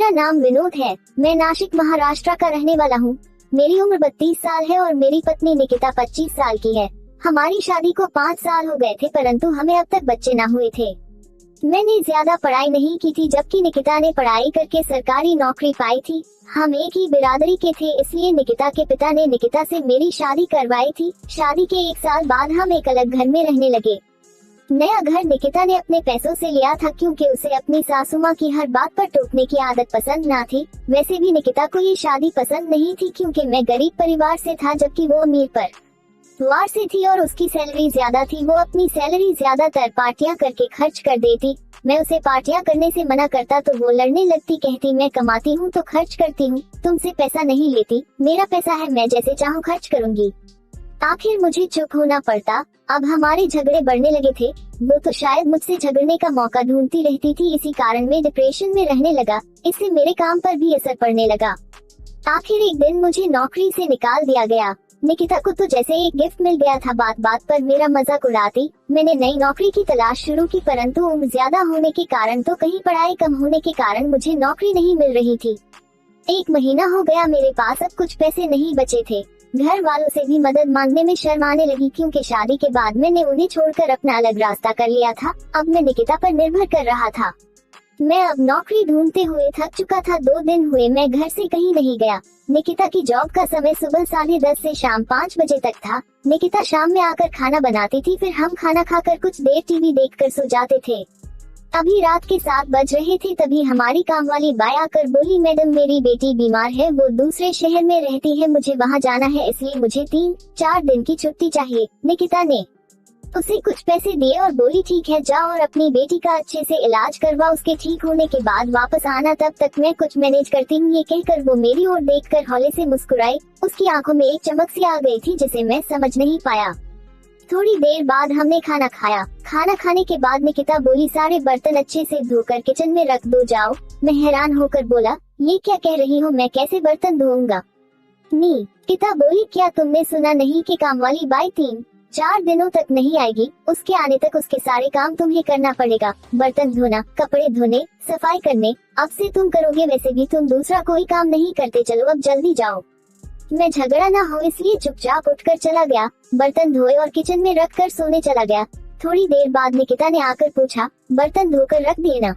मेरा नाम विनोद है। मैं नाशिक महाराष्ट्र का रहने वाला हूँ। मेरी उम्र 32 साल है और मेरी पत्नी निकिता 25 साल की है। हमारी शादी को 5 साल हो गए थे, परंतु हमें अब तक बच्चे न हुए थे। मैंने ज्यादा पढ़ाई नहीं की थी, जबकि निकिता ने पढ़ाई करके सरकारी नौकरी पाई थी। हम एक ही बिरादरी के थे, इसलिए निकिता के पिता ने निकिता से मेरी शादी करवाई थी। शादी के 1 साल बाद हम एक अलग घर में रहने लगे। नया घर निकिता ने अपने पैसों से लिया था, क्योंकि उसे अपनी सासू माँ की हर बात पर टोकने की आदत पसंद ना थी। वैसे भी निकिता को ये शादी पसंद नहीं थी, क्योंकि मैं गरीब परिवार से था जबकि वो अमीर परिवार से थी और उसकी सैलरी ज्यादा थी। वो अपनी सैलरी ज्यादातर पार्टियां करके खर्च कर देती। मैं उसे पार्टियां करने से मना करता तो वो लड़ने लगती, कहती मैं कमाती हूँ तो खर्च करती हूँ, तुमसे पैसा नहीं लेती, मेरा पैसा है, मैं जैसे चाहूँ खर्च करूँगी। आखिर मुझे चुप होना पड़ता। अब हमारे झगड़े बढ़ने लगे थे। वो तो शायद मुझसे झगड़ने का मौका ढूंढती रहती थी, इसी कारण मैं डिप्रेशन में रहने लगा। इससे मेरे काम पर भी असर पड़ने लगा। आखिर एक दिन मुझे नौकरी से निकाल दिया गया। निकिता को तो जैसे एक गिफ्ट मिल गया था। बात बात पर मेरा मजाक उड़ाती। मैंने नई नौकरी की तलाश शुरू की, परंतु उम्र ज्यादा होने के कारण तो कहीं पढ़ाई कम होने के कारण मुझे नौकरी नहीं मिल रही थी। 1 महीना हो गया, मेरे पास अब कुछ पैसे नहीं बचे थे। घर वालों से भी मदद मांगने में शर्म आने लगी, क्योंकि शादी के बाद मैंने उन्हें छोड़कर अपना अलग रास्ता कर लिया था। अब मैं निकिता पर निर्भर कर रहा था। मैं अब नौकरी ढूंढते हुए थक चुका था। 2 दिन हुए मैं घर से कहीं नहीं गया। निकिता की जॉब का समय सुबह 10:30 से शाम 5 बजे तक था। निकिता शाम में आकर खाना बनाती थी, फिर हम खाना खाकर कुछ देर टीवी देखकर सो जाते थे। अभी रात के 7 बज रहे थे, तभी हमारी काम वाली बाई आकर बोली, मैडम मेरी बेटी बीमार है, वो दूसरे शहर में रहती है, मुझे वहाँ जाना है, इसलिए मुझे 3-4 दिन की छुट्टी चाहिए। निकिता ने उसे कुछ पैसे दिए और बोली, ठीक है, जाओ और अपनी बेटी का अच्छे से इलाज करवा, उसके ठीक होने के बाद वापस आना, तब तक मैं कुछ मैनेज करती हूँ। ये कहकर वो मेरी ओर देखकर हौले से मुस्कुराई। उसकी आंखों में एक चमक सी आ गई थी, जिसे मैं समझ नहीं पाया। थोड़ी देर बाद हमने खाना खाया। खाना खाने के बाद निकिता बोली, सारे बर्तन अच्छे से धोकर किचन में रख दो, जाओ। मैं हैरान होकर बोला, ये क्या कह रही हो, मैं कैसे बर्तन धोऊंगा? निकिता बोली, क्या तुमने सुना नहीं कि काम वाली बाई 3-4 दिनों तक नहीं आएगी, उसके आने तक उसके सारे काम तुम्हें करना पड़ेगा, बर्तन धोना, कपड़े धोने, सफाई करने, अब से तुम करोगे, वैसे भी तुम दूसरा कोई काम नहीं करते, चलो अब जल्दी जाओ। मैं झगड़ा ना हो इसलिए चुपचाप उठकर चला गया, बर्तन धोए और किचन में रखकर सोने चला गया। थोड़ी देर बाद निकिता ने आकर पूछा, बर्तन धोकर रख दिए ना?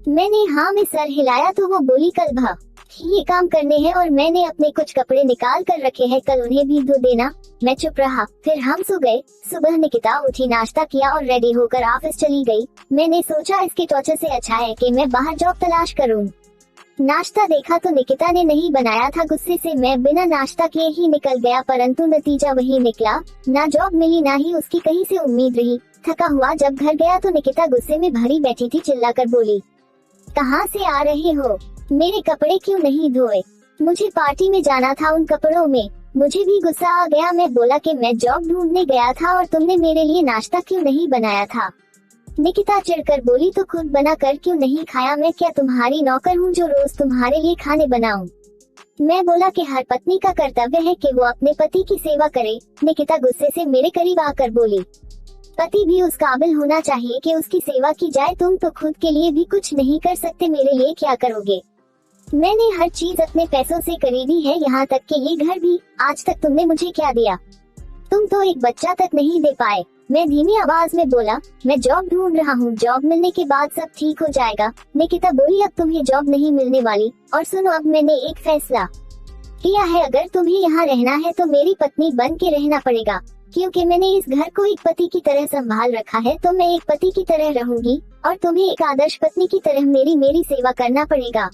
मैंने हाँ में सर हिलाया तो वो बोली, कल भा ये काम करने हैं और मैंने अपने कुछ कपड़े निकाल कर रखे हैं, कल उन्हें भी धो देना। मैं चुप रहा, फिर हम सो गए। सुबह निकिता उठी, नाश्ता किया और रेडी होकर ऑफिस चली गई। मैंने सोचा इसके टॉर्चर से अच्छा है कि मैं बाहर जॉब तलाश करूँ। नाश्ता देखा तो निकिता ने नहीं बनाया था। गुस्से से मैं बिना नाश्ता किए ही निकल गया, परंतु नतीजा वही निकला, ना जॉब मिली ना ही उसकी कहीं से उम्मीद रही। थका हुआ जब घर गया तो निकिता गुस्से में भरी बैठी थी। चिल्लाकर बोली, कहाँ से आ रहे हो? मेरे कपड़े क्यों नहीं धोए? मुझे पार्टी में जाना था उन कपड़ों में। मुझे भी गुस्सा आ गया। मैं बोला कि मैं जॉब ढूंढने गया था और तुमने मेरे लिए नाश्ता क्यों नहीं बनाया था? निकिता चिढ़कर बोली, तो खुद बना कर क्यों नहीं खाया? मैं क्या तुम्हारी नौकर हूँ जो रोज तुम्हारे लिए खाने बनाऊं? मैं बोला कि हर पत्नी का कर्तव्य है कि वो अपने पति की सेवा करे। निकिता गुस्से से मेरे करीब आकर बोली, पति भी उस काबिल होना चाहिए कि उसकी सेवा की जाए, तुम तो खुद के लिए भी कुछ नहीं कर सकते, मेरे लिए क्या करोगे? मैंने हर चीज अपने पैसों से खरीदी है, यहाँ तक कि ये घर भी। आज तक तुमने मुझे क्या दिया? तुम तो एक बच्चा तक नहीं दे पाए। मैं धीमी आवाज में बोला, मैं जॉब ढूंढ रहा हूँ, जॉब मिलने के बाद सब ठीक हो जाएगा। निकिता बोली, अब तुम्हें जॉब नहीं मिलने वाली। और सुनो, अब मैंने एक फैसला किया है, अगर तुम्हें यहाँ रहना है तो मेरी पत्नी बन के रहना पड़ेगा, क्योंकि मैंने इस घर को एक पति की तरह संभाल रखा है, तो मैं एक पति की तरह रहूंगी और तुम्हें एक आदर्श पत्नी की तरह मेरी सेवा करना पड़ेगा।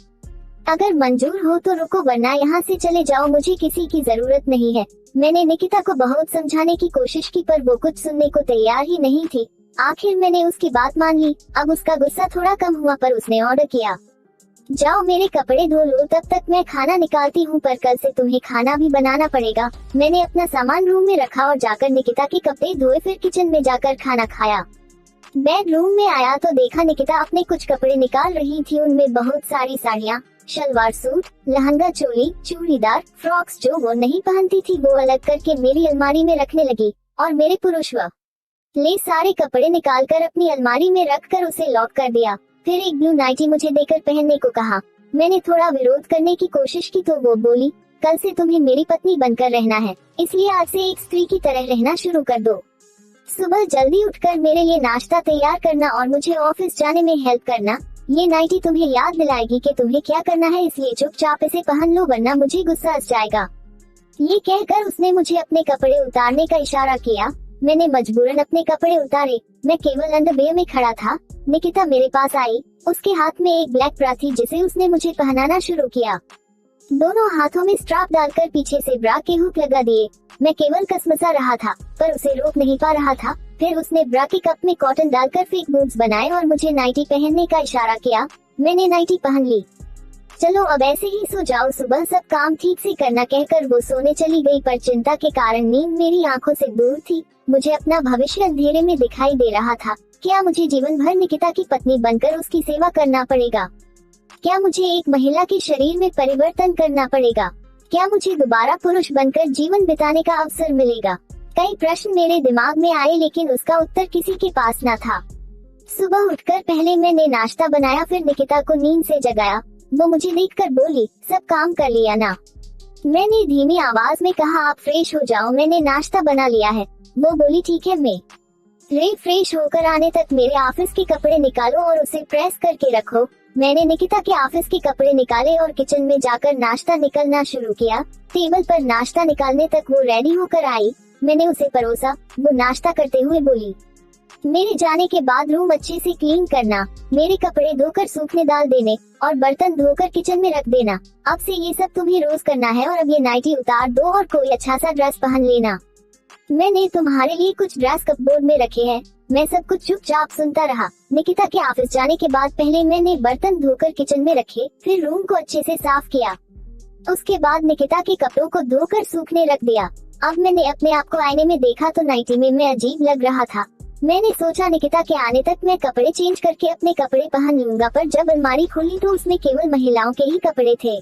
अगर मंजूर हो तो रुको, वरना यहाँ से चले जाओ, मुझे किसी की जरूरत नहीं है। मैंने निकिता को बहुत समझाने की कोशिश की, पर वो कुछ सुनने को तैयार ही नहीं थी। आखिर मैंने उसकी बात मान ली। अब उसका गुस्सा थोड़ा कम हुआ, पर उसने ऑर्डर किया, जाओ मेरे कपड़े धो लो, तब तक मैं खाना निकालती हूँ, पर कल से तुम्हें खाना भी बनाना पड़ेगा। मैंने अपना सामान रूम में रखा और जाकर निकिता के कपड़े धोए, फिर किचन में जाकर खाना खाया। बेडरूम में आया तो देखा निकिता अपने कुछ कपड़े निकाल रही थी। उनमें बहुत सारी साड़ियाँ, शलवार सूट, लहंगा, चोली, चूड़ीदार, फ्रॉक्स जो वो नहीं पहनती थी वो अलग करके मेरी अलमारी में रखने लगी और मेरे पुरुष ले सारे कपड़े निकालकर अपनी अलमारी में रखकर उसे लॉक कर दिया। फिर एक ब्लू नाइटी मुझे देकर पहनने को कहा। मैंने थोड़ा विरोध करने की कोशिश की तो वो बोली, कल से तुम्हें मेरी पत्नी बनकर रहना है, इसलिए आज से एक स्त्री की तरह रहना शुरू कर दो। सुबह जल्दी उठकर मेरे लिए नाश्ता तैयार करना और मुझे ऑफिस जाने में हेल्प करना। ये नाइटी तुम्हें याद दिलाएगी कि तुम्हें क्या करना है, इसलिए चुपचाप इसे पहन लो वरना मुझे गुस्सा आ जाएगा। ये कहकर उसने मुझे अपने कपड़े उतारने का इशारा किया। मैंने मजबूरन अपने कपड़े उतारे। मैं केवल अंडरवेयर में खड़ा था। निकिता मेरे पास आई। उसके हाथ में एक ब्लैक ब्रा थी जिसे उसने मुझे पहनाना शुरू किया। दोनों हाथों में स्ट्रैप डालकर पीछे से ब्रा के हुक लगा दिए। मैं केवल कसमसा रहा था पर उसे रोक नहीं पा रहा था। फिर उसने ब्रा के कप में कॉटन डालकर फेक बूट्स बनाए और मुझे नाइटी पहनने का इशारा किया। मैंने नाइटी पहन ली। चलो अब ऐसे ही सो जाओ, सुबह सब काम ठीक से करना कहकर वो सोने चली गई, पर चिंता के कारण नींद मेरी आंखों से दूर थी। मुझे अपना भविष्य अंधेरे में दिखाई दे रहा था। क्या मुझे जीवन भर निकिता की पत्नी बनकर उसकी सेवा करना पड़ेगा? क्या मुझे एक महिला के शरीर में परिवर्तन करना पड़ेगा? क्या मुझे दोबारा पुरुष बनकर जीवन बिताने का अवसर मिलेगा? कई प्रश्न मेरे दिमाग में आए लेकिन उसका उत्तर किसी के पास न था। सुबह उठकर पहले मैंने नाश्ता बनाया, फिर निकिता को नींद से जगाया। वो मुझे देखकर बोली, सब काम कर लिया ना? मैंने धीमी आवाज में कहा, आप फ्रेश हो जाओ, मैंने नाश्ता बना लिया है। वो बोली, ठीक है। मैं फ्रेश होकर आने तक मेरे ऑफिस के कपड़े निकालो और उसे प्रेस करके रखो। मैंने निकिता के ऑफिस के कपड़े निकाले और किचन में जाकर नाश्ता निकलना शुरू किया। टेबल पर नाश्ता निकालने तक वो रेडी होकर आई। मैंने उसे परोसा। वो नाश्ता करते हुए बोली, मेरे जाने के बाद रूम अच्छे से क्लीन करना, मेरे कपड़े धोकर सूखने डाल देने और बर्तन धोकर किचन में रख देना। अब से ये सब तुम्हें रोज करना है और अब ये नाइटी उतार दो और कोई अच्छा सा ड्रेस पहन लेना। मैंने तुम्हारे लिए कुछ ड्रेस कपबोर्ड में रखे हैं। मैं सब कुछ चुपचाप सुनता रहा। निकिता के ऑफिस जाने के बाद पहले मैंने बर्तन धोकर किचन में रखे, फिर रूम को अच्छे से साफ किया। उसके बाद निकिता के कपड़ों को धोकर सूखने रख दिया। अब मैंने अपने आप को आईने में देखा तो नाइटी में मैं अजीब लग रहा था। मैंने सोचा निकिता के आने तक मैं कपड़े चेंज करके अपने कपड़े पहन लूंगा, पर जब अलमारी खुली तो उसमें केवल महिलाओं के ही कपड़े थे।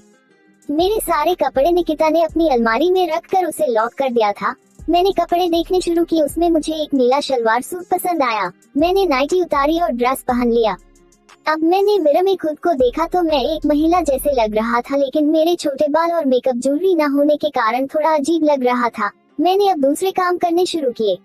मेरे सारे कपड़े निकिता ने अपनी अलमारी में रखकर उसे लॉक कर दिया था। मैंने कपड़े देखने शुरू किए। उसमें मुझे एक नीला शलवार सूट पसंद आया। मैंने नाइटी उतारी और ड्रेस पहन लिया। अब मैंने मिरर में खुद को देखा तो मैं एक महिला जैसे लग रहा था, लेकिन मेरे छोटे बाल और मेकअप ज्वेलरी न होने के कारण थोड़ा अजीब लग रहा था। मैंने अब दूसरे काम करने शुरू किए।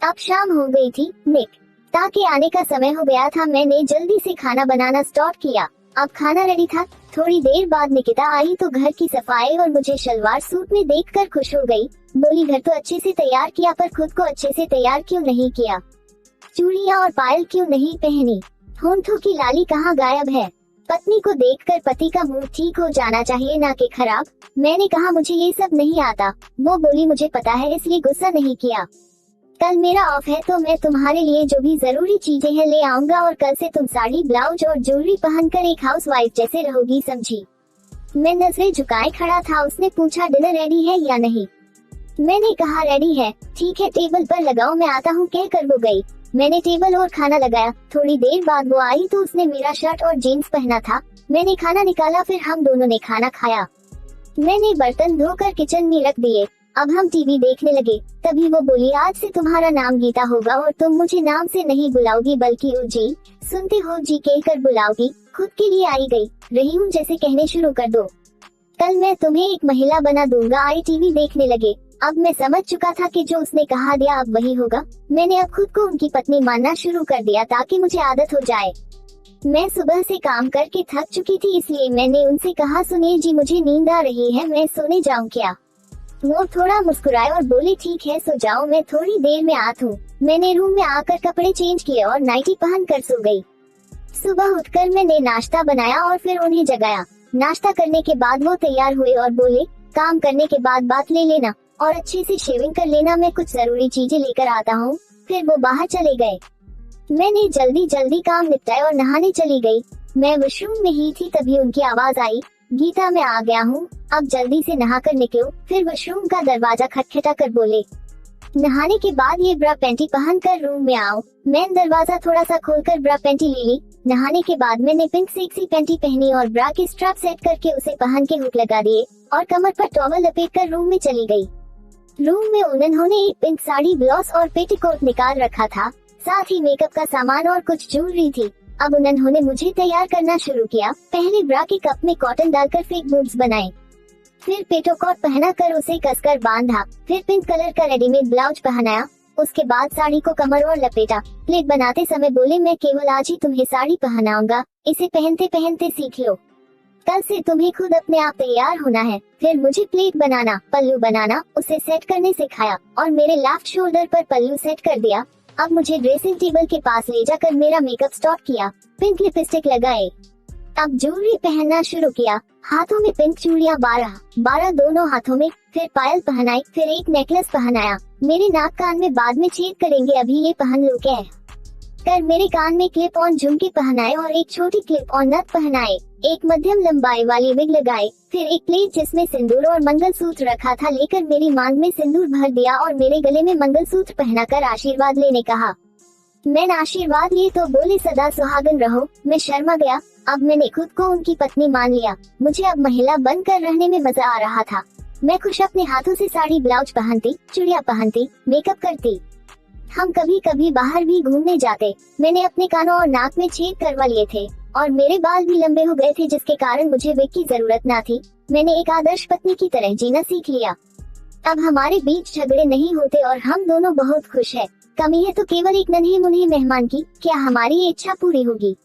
अब शाम हो गई थी। निकिता के आने का समय हो गया था। मैंने जल्दी से खाना बनाना स्टार्ट किया। अब खाना रेडी था। थोड़ी देर बाद निकिता आई तो घर की सफाई और मुझे शलवार सूट में देखकर खुश हो गई। बोली, घर तो अच्छे से तैयार किया, पर खुद को अच्छे से तैयार क्यों नहीं किया? चूड़ियां और पायल क्यों नहीं पहनी? होंठों की लाली कहाँ गायब है? पत्नी को देखकर पति का मूड ठीक हो जाना चाहिए, ना कि खराब। मैंने कहा, मुझे ये सब नहीं आता। वो बोली, मुझे पता है, इसलिए गुस्सा नहीं किया। कल मेरा ऑफ है तो मैं तुम्हारे लिए जो भी जरूरी चीजें हैं ले आऊंगा और कल से तुम साड़ी, ब्लाउज और ज्वेलरी पहनकर एक हाउसवाइफ जैसे रहोगी, समझी? मैं नजरें झुकाए खड़ा था। उसने पूछा, डिनर रेडी है या नहीं? मैंने कहा, रेडी है। ठीक है, टेबल पर लगाओ, मैं आता हूँ कहकर वो गई। मैंने टेबल और खाना लगाया। थोड़ी देर बाद वो आई तो उसने मेरा शर्ट और जीन्स पहना था। मैंने खाना निकाला, फिर हम दोनों ने खाना खाया। मैंने बर्तन धोकर किचन में रख दिए। अब हम टीवी देखने लगे। तभी वो बोली, आज से तुम्हारा नाम गीता होगा और तुम मुझे नाम से नहीं बुलाओगी बल्कि ओ जी, सुनते हो जी कहकर बुलाओगी। खुद के लिए आई गई रही हूँ जैसे कहने शुरू कर दो। कल मैं तुम्हें एक महिला बना दूंगा। आई टीवी देखने लगे। अब मैं समझ चुका था कि जो उसने कहा दिया अब वही होगा। मैंने अब खुद को उनकी पत्नी मानना शुरू कर दिया ताकि मुझे आदत हो जाए। मैं सुबह से काम करके थक चुकी थी, इसलिए मैंने उनसे कहा, सुनिए जी, मुझे नींद आ रही है, मैं सोने जाऊं क्या? वो थोड़ा मुस्कुराए और बोले, ठीक है, सो जाओ, मैं थोड़ी देर में आती हूँ। मैंने रूम में आकर कपड़े चेंज किए और नाइटी पहन कर सो गई। सुबह उठकर मैंने नाश्ता बनाया और फिर उन्हें जगाया। नाश्ता करने के बाद वो तैयार हुए और बोले, काम करने के बाद बात ले लेना और अच्छे से शेविंग कर लेना, मैं कुछ जरूरी चीजें लेकर आता हूँ। फिर वो बाहर चले गए। मैंने जल्दी जल्दी काम निपटाया और नहाने चली गई। मैं वॉशरूम में ही थी तभी उनकी आवाज आई, गीता मैं आ गया हूँ, अब जल्दी से नहा कर निकलो। फिर वॉशरूम का दरवाजा खटखटा कर बोले, नहाने के बाद ये ब्रा पैंटी पहन कर रूम में आओ। मैं दरवाजा थोड़ा सा खोलकर ब्रा पैंटी ले ली। नहाने के बाद मैंने पिंक सेक्सी पैंटी पहनी और ब्रा के स्ट्रैप सेट करके उसे पहन के हुक लगा दिए और कमर पर टॉवल लपेट कर रूम में चली गई। रूम में उन्होंने एक पिंक साड़ी, ब्लाउज और पेटीकोट निकाल रखा था। साथ ही मेकअप का सामान और कुछ ज्वेलरी थी। अब उन्होंने मुझे तैयार करना शुरू किया। पहले ब्रा के कप में कॉटन डालकर फेक बूब्स बनाए, फिर पेटोकॉट पहना कर उसे कसकर बांधा, फिर पिंक कलर का रेडीमेड ब्लाउज पहनाया। उसके बाद साड़ी को कमर और लपेटा। प्लेट बनाते समय बोले, मैं केवल आज ही तुम्हें साड़ी पहनाऊंगा, इसे पहनते पहनते सीख लो, कल से तुम्हें खुद अपने आप तैयार होना है। फिर मुझे प्लेट बनाना, पल्लू बनाना, उसे सेट करने सिखाया और मेरे लेफ्ट शोल्डर पर पल्लू सेट कर दिया। अब मुझे ड्रेसिंग टेबल के पास ले जाकर मेरा मेकअप स्टार्ट किया, पिंक लिपस्टिक लगाए, अब ज्वेलरी पहनना शुरू किया। हाथों में पिंक चूड़ियां 12 दोनों हाथों में, फिर पायल पहनाई, फिर एक नेकलेस पहनाया। मेरे नाक कान में बाद में छेद करेंगे, अभी ये पहन लो क्या कर मेरे कान में क्लिप ऑन झुमके पहनाए और एक छोटी क्लिप ऑन नथ पहनाए, एक मध्यम लंबाई वाली विग लगाए, फिर एक प्लेट जिसमें सिंदूर और मंगलसूत्र रखा था लेकर मेरी मांग में सिंदूर भर दिया और मेरे गले में मंगलसूत्र पहनाकर आशीर्वाद लेने कहा। मैंने आशीर्वाद लिए तो बोले, सदा सुहागन रहो। मैं शर्मा गया। अब मैंने खुद को उनकी पत्नी मान लिया। मुझे अब महिला बनकर रहने में मजा आ रहा था। मैं खुश अपने हाथों से साड़ी ब्लाउज पहनती, चूड़ियां पहनती, मेकअप करती। हम कभी कभी बाहर भी घूमने जाते। मैंने अपने कानों और नाक में छेद करवा लिए थे और मेरे बाल भी लंबे हो गए थे, जिसके कारण मुझे विग की जरूरत न थी। मैंने एक आदर्श पत्नी की तरह जीना सीख लिया। अब हमारे बीच झगड़े नहीं होते और हम दोनों बहुत खुश हैं। कमी है तो केवल एक नन्ही मुन्ही मेहमान की। क्या हमारी इच्छा पूरी होगी?